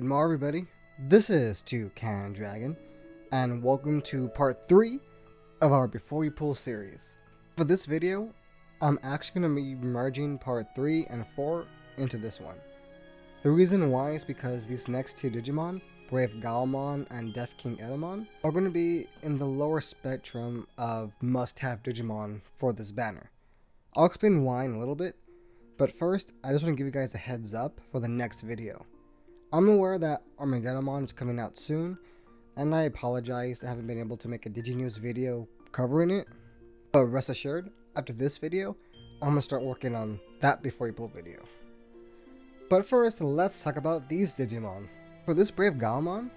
Morrow, everybody. This is Toucan Dragon, and welcome to part 3 of our Before You Pull series. For this video, I'm actually going to be merging part 3 and 4 into this one. The reason why is because these next two Digimon, Brave Gaiomon and Deft Kingetemon, are going to be in the lower spectrum of must-have Digimon for this banner. I'll explain why in a little bit, but first, I just want to give you guys a heads up for the next video. I'm aware that Armageddemon is coming out soon, and I apologize I haven't been able to make a DigiNews video covering it, but rest assured, after this video, I'm going to start working on that Before You Pull video. But first, let's talk about these Digimon. For this Brave Gaiomon,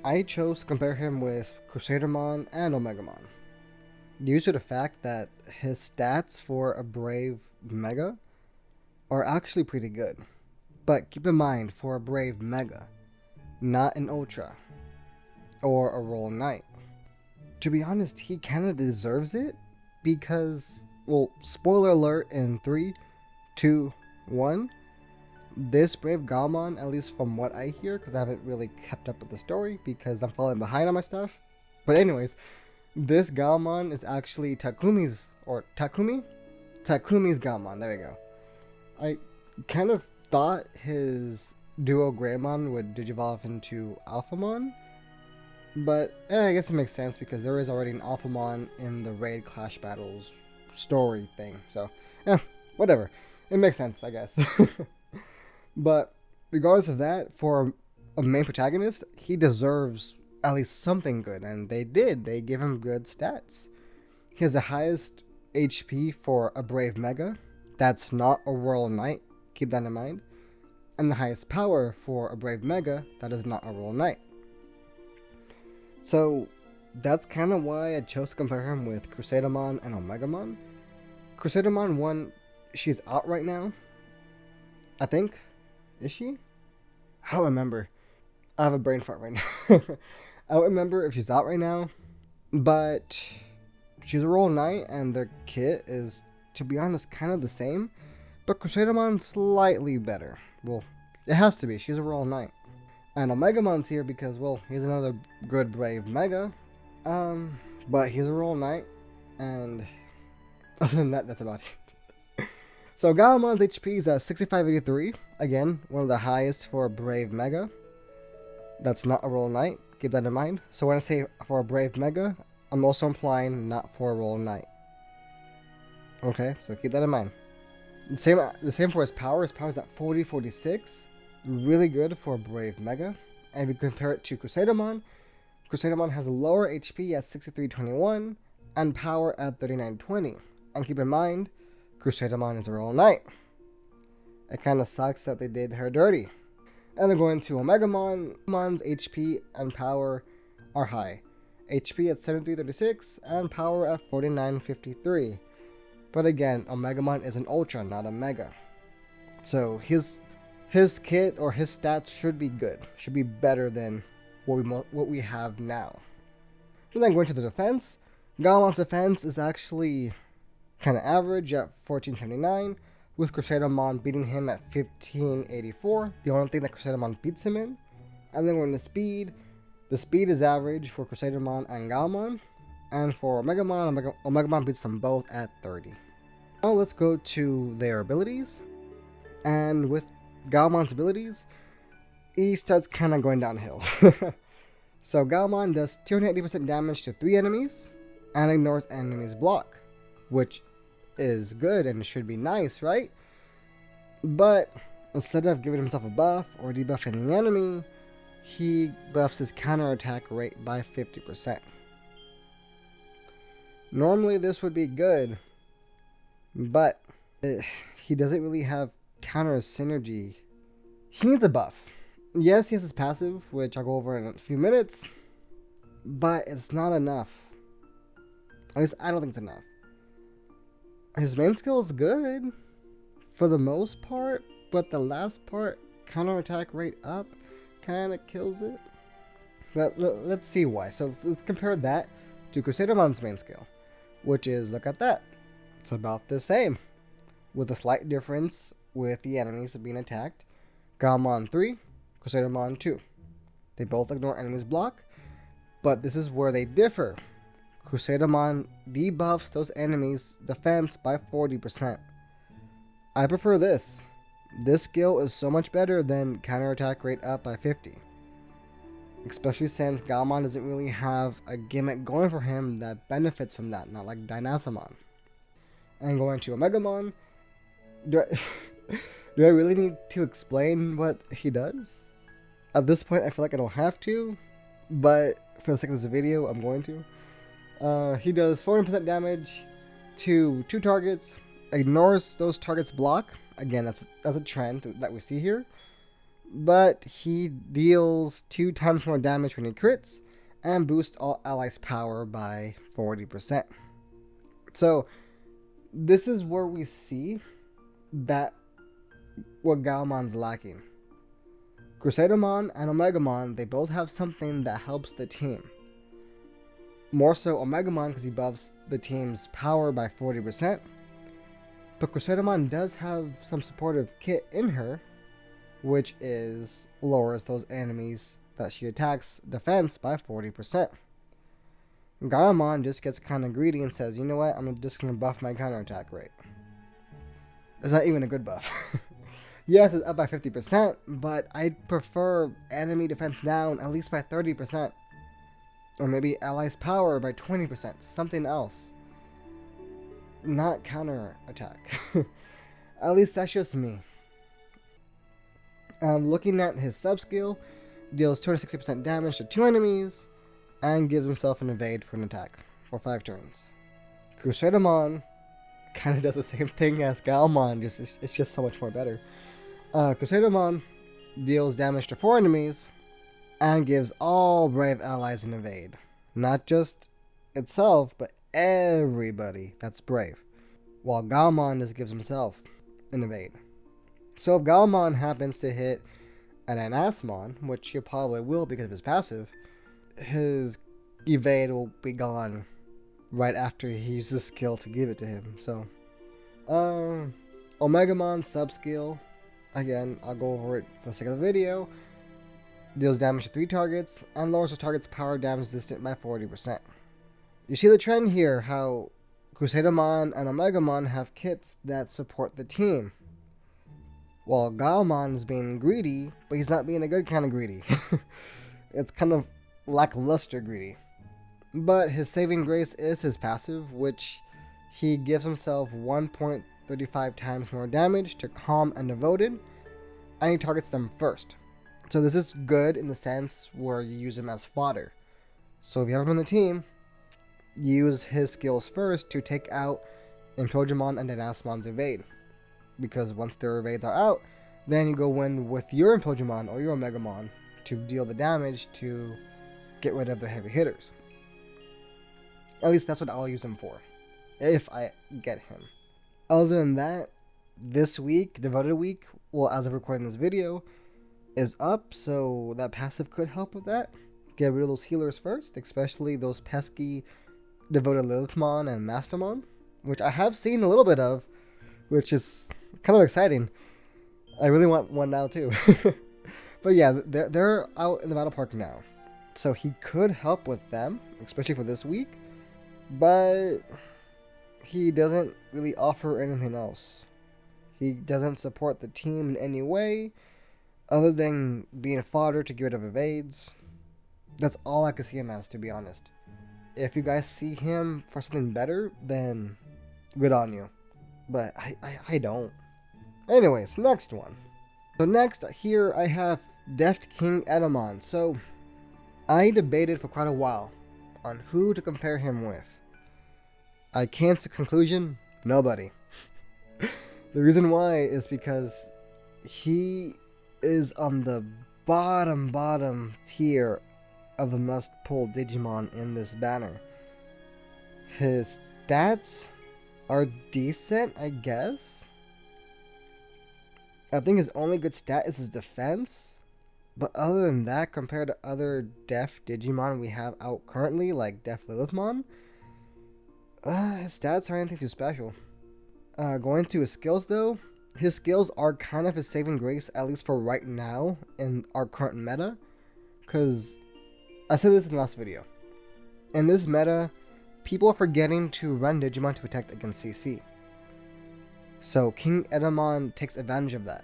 I chose to compare him with Crusadermon and Omegamon, due to the fact that his stats for a Brave Mega are actually pretty good. But keep in mind, for a Brave Mega, not an Ultra, or a Royal Knight. To be honest, he kinda deserves it, because, well, spoiler alert in 3, 2, 1, this Brave Gaiomon, at least from what I hear, because I haven't really kept up with the story, because I'm falling behind on my stuff. But anyways, this Gaiomon is actually Takumi's Gaiomon, there we go. I kind of thought his duo Greymon would digivolve into Alphamon, but I guess it makes sense because there is already an Alphamon in the Raid Clash Battles story thing, so whatever. It makes sense, I guess. But regardless of that, for a main protagonist, he deserves at least something good, and they did. They give him good stats. He has the highest HP for a Brave Mega. That's not a Royal Knight, keep that in mind. And the highest power for a Brave Mega, that is not a Royal Knight. So that's kind of why I chose to compare him with Crusadermon and Omegamon. Crusadermon 1, she's out right now, I think. Is she? I don't remember. I have a brain fart right now. I don't remember if she's out right now, but she's a Royal Knight and their kit is, to be honest, kind of the same, but Crusadermon's slightly better. Well, it has to be. She's a Royal Knight. And Omegamon's here because, well, he's another good Brave Mega, but he's a Royal Knight, and other than that, that's about it. So Gaiomon's HP is at 6583, again, one of the highest for a Brave Mega. That's not a Royal Knight, keep that in mind. So when I say for a Brave Mega, I'm also implying not for a Royal Knight. Okay, so keep that in mind. The same for his power. His power is at 4046. Really good for a Brave Mega. And if you compare it to Crusadermon, Crusadermon has a lower HP at 6321 and power at 3920. And keep in mind, Crusadermon is a Royal Knight. It kind of sucks that they did her dirty. And then going to Omegamon, Omegamon's HP and power are high. HP at 7336 and power at 4953. But again, Omegamon is an Ultra, not a Mega. So his kit or his stats should be good. Should be better than what we have now. And then going to the defense, Gaiamon's defense is actually kind of average at 1479, with Crusadermon beating him at 1584, the only thing that Crusadermon beats him in. And then going to speed, the speed is average for Crusadermon and Gaiomon, and for Omegamon, Omegamon beats them both at 30. Now let's go to their abilities, and with Gaiamon's abilities, he starts kind of going downhill. So Gaiomon does 280% damage to 3 enemies, and ignores enemies' block, which is good and should be nice, right? But instead of giving himself a buff or debuffing the enemy, he buffs his counterattack rate by 50%. Normally this would be good, but he doesn't really have counter synergy. He needs a buff. Yes, he has his passive, which I'll go over in a few minutes, but it's not enough. At least I don't think it's enough. His main skill is good for the most part, but the last part, counterattack rate up, kind of kills it. But let's see why. So let's compare that to Crusadermon's main skill, which is, look at that. It's about the same, with a slight difference with the enemies being attacked. Gaiomon 3, Crusadermon 2. They both ignore enemies' block, but this is where they differ. Crusadermon debuffs those enemies' defense by 40%. I prefer this. This skill is so much better than counterattack rate up by 50. Especially since Gaiomon doesn't really have a gimmick going for him that benefits from that, not like Dynasamon. And going to Omegamon, do I really need to explain what he does? At this point, I feel like I don't have to, but for the sake of this video, I'm going to. He does 400% damage to 2 targets, ignores those targets' block. Again, that's a trend that we see here. But he deals 2 times more damage when he crits, and boosts all allies' power by 40%. So, this is where we see that what Gaomon's lacking. Crusadermon and Omegamon, they both have something that helps the team. More so Omegamon because he buffs the team's power by 40%. But Crusadermon does have some supportive kit in her, which is lowers those enemies that she attacks defense by 40%. Gaiomon just gets kind of greedy and says, you know what, I'm just going to buff my counterattack rate. It's not even a good buff. Yes, it's up by 50%, but I'd prefer enemy defense down at least by 30%. Or maybe allies power by 20%, something else. Not counterattack. At least that's just me. Looking at his sub-skill, deals 260% damage to 2 enemies, and gives himself an evade for an attack for 5 turns. Crusadermon kind of does the same thing as Gaiomon, it's just so much more better. Crusadermon deals damage to 4 enemies, and gives all brave allies an evade. Not just itself, but everybody that's brave. While Gaiomon just gives himself an evade. So if Gaiomon happens to hit an Dynasamon, which he probably will because of his passive, his evade will be gone right after he uses the skill to give it to him. So, Omegamon sub-skill, again, I'll go over it for the sake of the video, deals damage to 3 targets, and lowers the target's power damage resistant by 40%. You see the trend here, how Crusadermon and Omegamon have kits that support the team. While Gaiomon is being greedy, but he's not being a good kind of greedy. It's kind of lackluster greedy. But his saving grace is his passive, which he gives himself 1.35 times more damage to Calm and Devoted, and he targets them first. So this is good in the sense where you use him as fodder. So if you have him on the team, use his skills first to take out Implogemon and Dynasamon's evade. Because once their evades are out, then you go in with your Implogemon or your Omegamon to deal the damage to get rid of the heavy hitters. At least that's what I'll use him for, if I get him. Other than that, this week, Devoted Week, well, as of recording this video, is up, so that passive could help with that. Get rid of those healers first, especially those pesky Devoted Lilithmon and Mastermon, which I have seen a little bit of, which is kind of exciting. I really want one now too. But yeah, they're out in the battle park now, so he could help with them, especially for this week, but he doesn't really offer anything else. He doesn't support the team in any way other than being fodder to get rid of evades. That's all I can see him as, to be honest. If you guys see him for something better, then good on you. But I don't. Anyways, next one. So next here I have Deft Kingetemon. So I debated for quite a while on who to compare him with. I came to the conclusion, nobody. The reason why is because he is on the bottom tier of the must-pull Digimon in this banner. His stats are decent, I guess. I think his only good stat is his defense. But other than that, compared to other Def Digimon we have out currently, like Def Lilithmon, his stats aren't anything too special. Going to his skills though, his skills are kind of his saving grace, at least for right now in our current meta. because I said this in the last video. In this meta, people are forgetting to run Digimon to protect against CC. So Kingetemon takes advantage of that,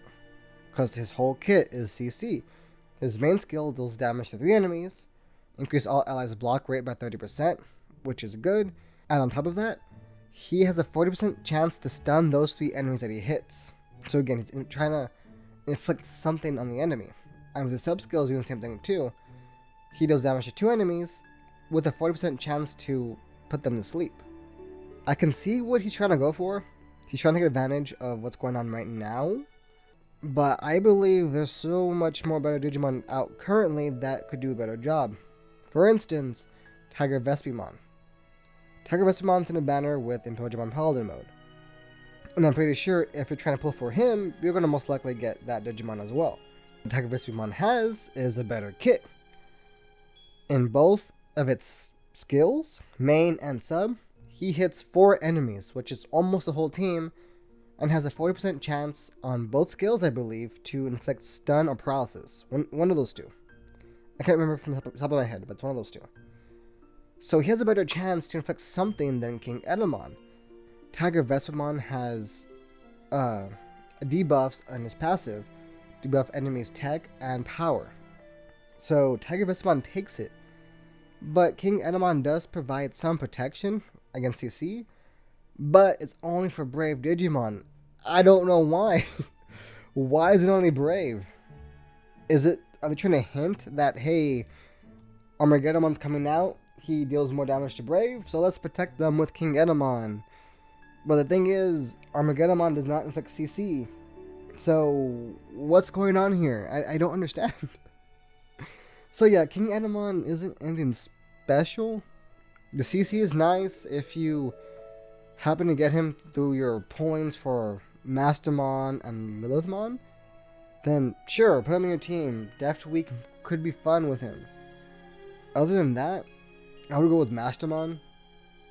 because his whole kit is CC. His main skill deals damage to 3 enemies, increase all allies' block rate by 30%, which is good, and on top of that, he has a 40% chance to stun those 3 enemies that he hits. So again, he's trying to inflict something on the enemy. And with his sub-skills doing the same thing too, he deals damage to 2 enemies, with a 40% chance to put them to sleep. I can see what he's trying to go for. He's trying to take advantage of what's going on right now, but I believe there's so much more better Digimon out currently that could do a better job. For instance, Tiger Vespimon. Tiger Vespimon's in a banner with Imperial Digimon Paladin mode, and I'm pretty sure if you're trying to pull for him, you're going to most likely get that Digimon as well. What Tiger Vespimon has is a better kit. In both of its skills, main and sub, he hits 4 enemies, which is almost the whole team, and has a 40% chance on both skills, I believe, to inflict stun or paralysis. One of those two. I can't remember from the top of my head, but it's one of those two. So he has a better chance to inflict something than Kingetemon. Tiger Vespimon has debuffs on his passive, debuff enemies' tech and power. So Tiger Vespimon takes it, but Kingetemon does provide some protection against CC, but it's only for brave Digimon. I don't know why. Why is it only brave? Are they trying to hint that, hey, Armageddon's coming out, he deals more damage to brave, so let's protect them with Kingetemon. But the thing is, Armageddon does not inflict CC. So what's going on here? I don't understand. So yeah, Kingetemon isn't anything special. The CC is nice if you happen to get him through your points for Mastermon and Lilithmon. Then sure, put him in your team. Deft Week could be fun with him. Other than that, I would go with Mastermon,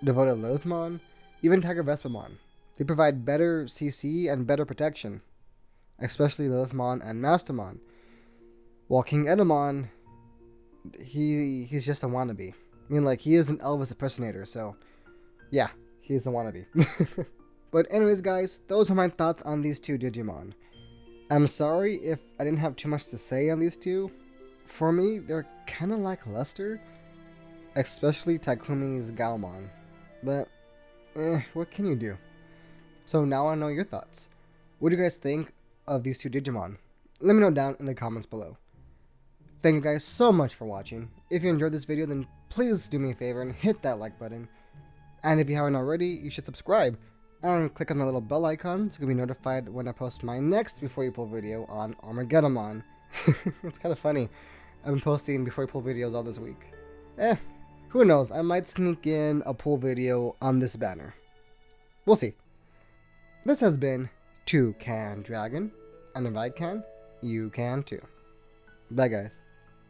Devoted Lilithmon, even Tiger Vespimon. They provide better CC and better protection, especially Lilithmon and Mastermon. While Kingetemon, he's just a wannabe. I mean, like, he is an Elvis impersonator, so yeah, he's a wannabe. But anyways, guys, those are my thoughts on these 2 Digimon. I'm sorry if I didn't have too much to say on these 2. For me, they're kind of lackluster, especially Takumi's Gaiomon. But, what can you do? So now I know your thoughts. What do you guys think of these 2 Digimon? Let me know down in the comments below. Thank you guys so much for watching. If you enjoyed this video, then please do me a favor and hit that like button. And if you haven't already, you should subscribe and click on the little bell icon so you can be notified when I post my next Before You Pull video on Armageddemon. It's kind of funny. I've been posting Before You Pull videos all this week. Who knows? I might sneak in a pull video on this banner. We'll see. This has been Toucan Dragon, and if I can, you can too. Bye guys.